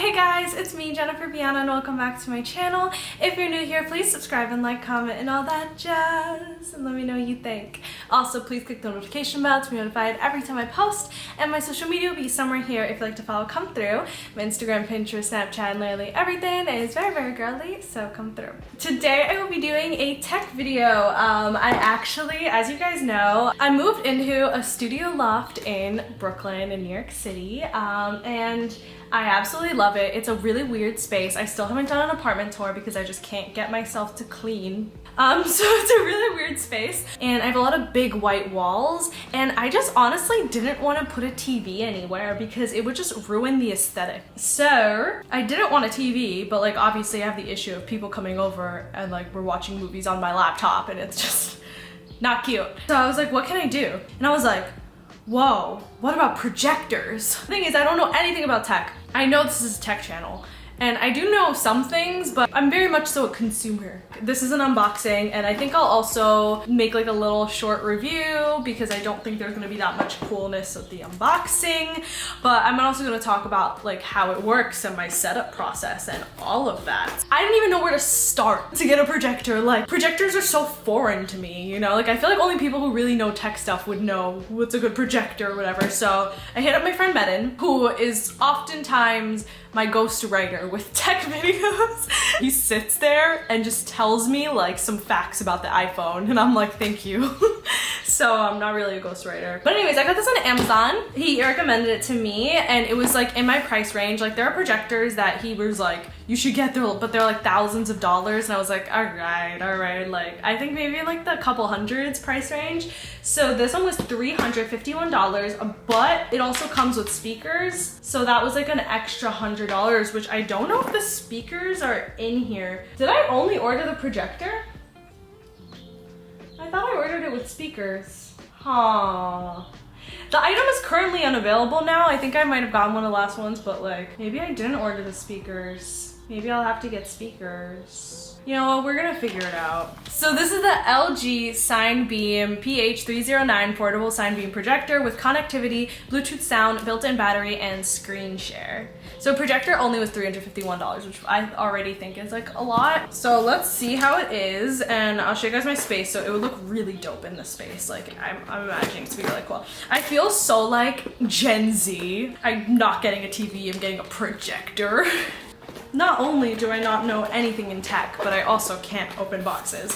Hey guys, it's me, Jennifer-Biana, and welcome back to my channel. If you're new here, please subscribe and like, comment, and all that jazz, and let me know what you think. Also, please click the notification bell to be notified every time I post, and my social media will be somewhere here if you'd like to follow. Come through. My Instagram, Pinterest, Snapchat, and literally everything is very, very girly, so come through. Today, I will be doing a tech video. I actually, as you guys know, I moved into a studio loft in Brooklyn in New York City, and I absolutely love it. It's a really weird space. I still haven't done an apartment tour because I just can't get myself to clean. So it's a really weird space, and I have a lot of big white walls, and I just honestly didn't want to put a TV anywhere because it would just ruin the aesthetic. So I didn't want a TV, but like obviously I have the issue of people coming over and like we're watching movies on my laptop and it's just not cute. So I was like, what can I do? And I was like, whoa, what about projectors? The thing is, I don't know anything about tech. I know this is a tech channel, and I do know some things, but I'm very much so a consumer. This is an unboxing, and I think I'll also make like a little short review because I don't think there's gonna be that much coolness of the unboxing, but I'm also gonna talk about like how it works and my setup process and all of that. I didn't even know where to start to get a projector. Like, projectors are so foreign to me, you know? Like, I feel like only people who really know tech stuff would know what's a good projector or whatever. So I hit up my friend Medan, who is oftentimes my ghostwriter with tech videos. He sits there and just tells me like some facts about the iPhone, and I'm like, thank you. So I'm not really a ghostwriter. But anyways, I got this on Amazon. He recommended it to me, and it was like in my price range. Like, there are projectors that he was like, you should get, but they're like thousands of dollars, and I was like, all right. Like, I think maybe like the couple hundreds price range. So this one was $351, but it also comes with speakers. So that was like an extra $100, which I don't know if the speakers are in here. Did I only order the projector? I thought I ordered it with speakers. Huh. The item is currently unavailable now. I think I might have gotten one of the last ones, but like, maybe I didn't order the speakers. Maybe I'll have to get speakers. You know what, we're gonna figure it out. So this is the LG CineBeam PH30N portable CineBeam projector with connectivity, Bluetooth sound, built-in battery, and screen share. So projector only was $351, which I already think is like a lot. So let's see how it is, and I'll show you guys my space. So it would look really dope in this space. Like, I'm imagining it to be really cool. I feel so like Gen Z. I'm not getting a TV, I'm getting a projector. Not only do I not know anything in tech, but I also can't open boxes.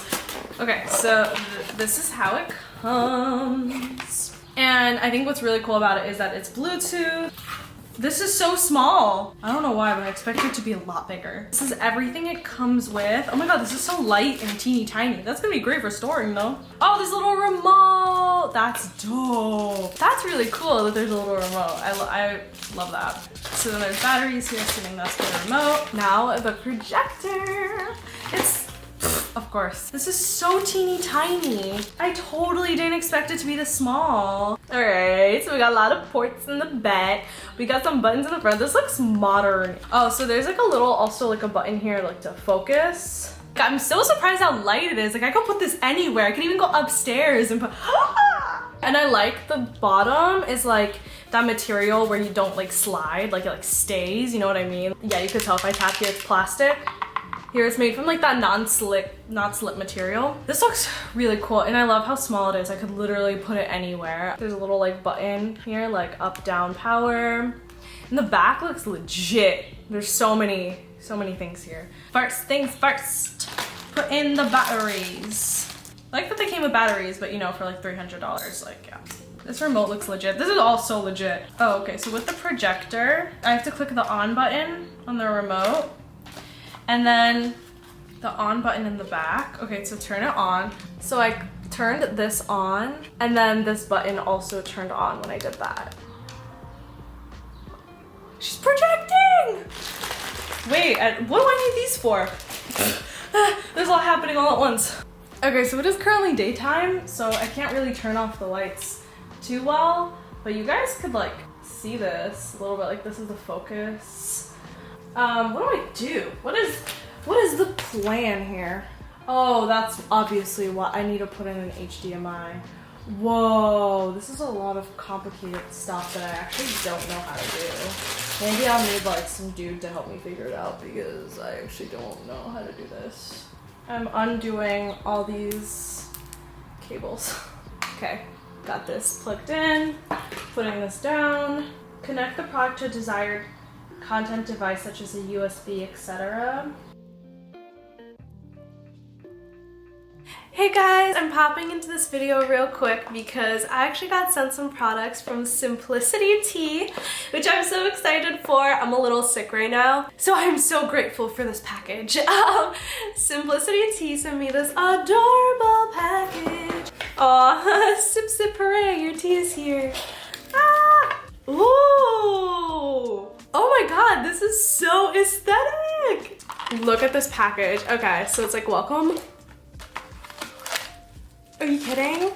Okay, so this is how it comes. And I think what's really cool about it is that it's Bluetooth. This is so small. I don't know why, but I expect it to be a lot bigger. This is everything it comes with. Oh my god, this is so light and teeny tiny. That's gonna be great for storing though. Oh, this little remote. That's dope. That's really cool that there's a little remote. I love that. So then there's batteries here, assuming that's for the remote. Now the projector. It's, of course, this is so teeny tiny. I totally didn't expect it to be this small. All right, so we got a lot of ports in the back. We got some buttons in the front. This looks modern. Oh, so there's like a little, also like a button here like to focus. I'm so surprised how light it is. Like, I could put this anywhere. I could even go upstairs and put, and I like the bottom is like that material where you don't like slide, like it like stays, you know what I mean? Yeah, you could tell if I tap here, it's plastic. Here it's made from like that not slip material. This looks really cool, and I love how small it is. I could literally put it anywhere. There's a little like button here, like up, down, power. And the back looks legit. There's so many things here. First things first, put in the batteries. I like that they came with batteries, but you know, for like $300, like, yeah. This remote looks legit. This is also legit. Oh, okay, so with the projector, I have to click the on button on the remote, and then the on button in the back. Okay, so turn it on. So I turned this on, and then this button also turned on when I did that. She's projecting! Wait, what do I need these for? There's a lot happening all at once. Okay, so it is currently daytime, so I can't really turn off the lights too well, but you guys could like see this a little bit. Like, this is the focus. What do I do? What is the plan here? Oh, that's obviously what I need to put in an HDMI. Whoa, this is a lot of complicated stuff that I actually don't know how to do. Maybe I'll need like some dude to help me figure it out because I actually don't know how to do this. I'm undoing all these cables. Okay, got this plugged in, putting this down. Connect the product to a desired content device such as a USB, etc. Hey guys, I'm popping into this video real quick because I actually got sent some products from Simplicity Tea, which I'm so excited for. I'm a little sick right now, so I'm so grateful for this package. Simplicity Tea sent me this adorable package. Aw, sip sip hooray, your tea is here. Ah! Ooh! Oh my god, this is so aesthetic! Look at this package. Okay, so it's like, welcome. Are you kidding?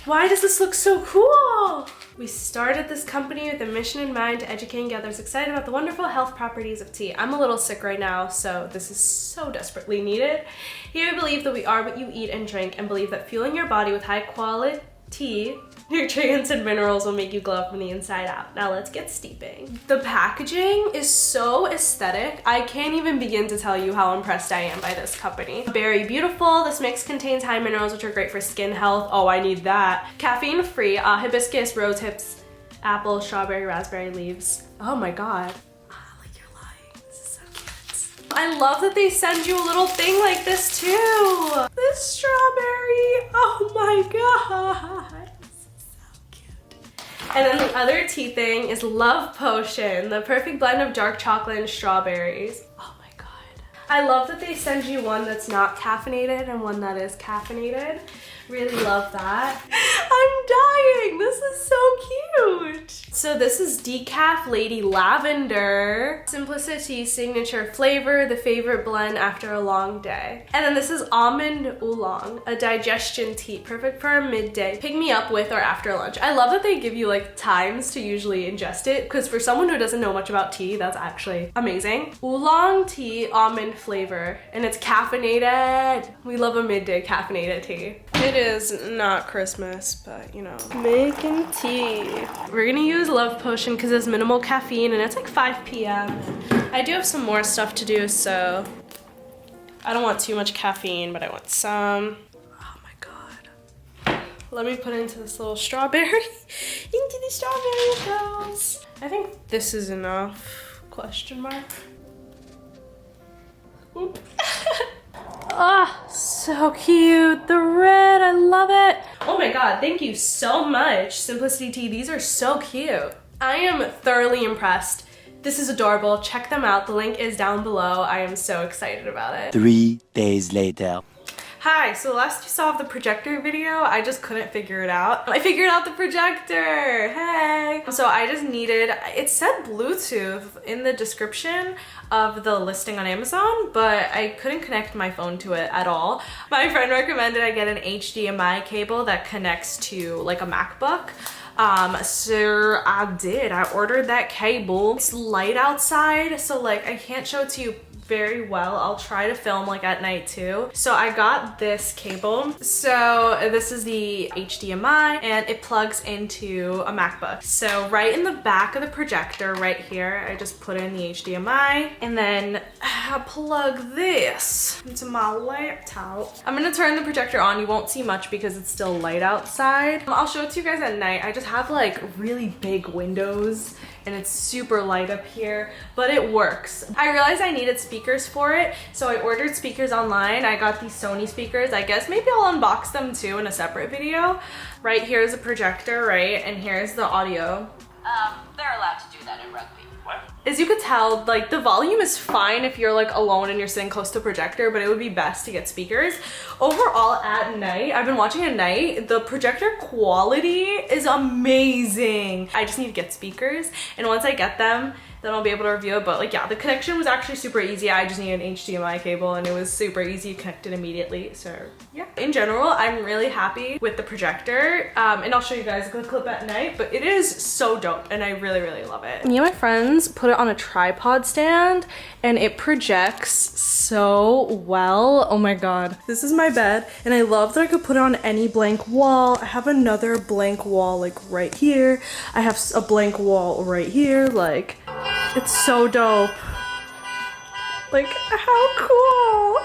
Why does this look so cool? We started this company with a mission in mind to educate and get others excited about the wonderful health properties of tea. I'm a little sick right now, so this is so desperately needed. Here we believe that we are what you eat and drink and believe that fueling your body with high quality nutrients and minerals will make you glow from the inside out. Now let's get steeping. The packaging is so aesthetic. I can't even begin to tell you how impressed I am by this company. Very beautiful. This mix contains high minerals which are great for skin health. Oh, I need that. Caffeine free, hibiscus, rose hips, apple, strawberry, raspberry leaves. Oh my god. Like you're lying. This is so cute. I love that they send you a little thing like this too. This strawberry. Oh my god. And then the other tea thing is Love Potion, the perfect blend of dark chocolate and strawberries. Oh my god. I love that they send you one that's not caffeinated and one that is caffeinated. Really love that. I'm dying. This is so cute. So this is Decaf Lady Lavender. Simplicity signature flavor, the favorite blend after a long day. And then this is Almond Oolong, a digestion tea, perfect for a midday. Pick me up with or after lunch. I love that they give you like times to usually ingest it, because for someone who doesn't know much about tea, that's actually amazing. Oolong tea, almond flavor, and it's caffeinated. We love a midday caffeinated tea. It is not Christmas, but you know, making tea. We're gonna use Love Potion because it's minimal caffeine and it's like 5 p.m. I do have some more stuff to do, so I don't want too much caffeine, but I want some. Oh my god. Let me put it into this little strawberry. Into the strawberry it goes. I think this is enough, question mark. Oop. Ah, oh, so cute. The red, I love it. Oh my god, thank you so much, Simplicity Tea. These are so cute. I am thoroughly impressed. This is adorable. Check them out. The link is down below. I am so excited about it. 3 days later. Hi, so last you saw of the projector video, I just couldn't figure it out. I figured out the projector, hey! So I just needed, it said Bluetooth in the description of the listing on Amazon, but I couldn't connect my phone to it at all. My friend recommended I get an HDMI cable that connects to like a MacBook. So I did. I ordered that cable. It's light outside, so like I can't show it to you very well. I'll try to film like at night too. So I got this cable. So this is the HDMI and it plugs into a MacBook. So right in the back of the projector right here, I just put in the HDMI and then I plug this into my laptop. I'm gonna turn the projector on. You won't see much because it's still light outside. I'll show it to you guys at night. I just have like really big windows and it's super light up here, but it works. I realized I needed speakers for it, so I ordered speakers online. I got these Sony speakers. I guess maybe I'll unbox them too in a separate video. Right here is a projector, right? And here's the audio. They're allowed to do that in rugby. What? As you could tell, like the volume is fine if you're like alone and you're sitting close to a projector, but it would be best to get speakers. Overall at night, I've been watching at night, the projector quality is amazing. I just need to get speakers, and once I get them, then I'll be able to review it. But like, yeah, the connection was actually super easy. I just needed an HDMI cable and it was super easy, connected immediately. So yeah, in general, I'm really happy with the projector. And I'll show you guys the clip at night, but it is so dope and I really, really love it. Me and my friends put it on a tripod stand and it projects so well. Oh my God. This is my bed and I love that I could put it on any blank wall. I have another blank wall like right here. I have a blank wall right here, like It's so dope. Like, how cool.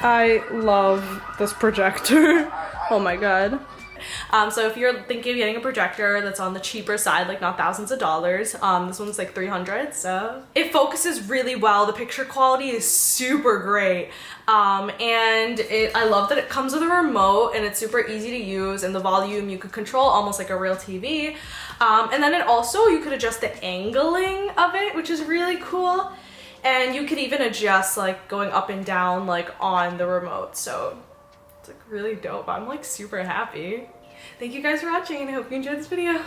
I love this projector. Oh my god. So if you're thinking of getting a projector that's on the cheaper side, like not thousands of dollars, this one's like 300, so. It focuses really well. The picture quality is super great. And I love that it comes with a remote and it's super easy to use, and the volume you could control almost like a real TV. And then it also, you could adjust the angling of it, which is really cool. And you could even adjust like going up and down like on the remote. So it's like really dope. I'm like super happy. Thank you guys for watching and I hope you enjoyed this video.